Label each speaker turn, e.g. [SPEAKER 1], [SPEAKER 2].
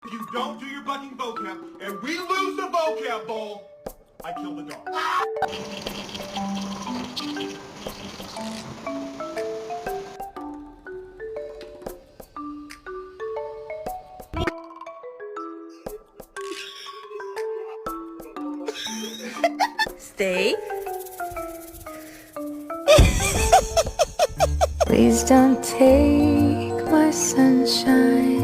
[SPEAKER 1] If you don't do your bucking vocab and we lose the vocab bowl, I kill the dog.
[SPEAKER 2] Stay.
[SPEAKER 3] Please don't take my sunshine.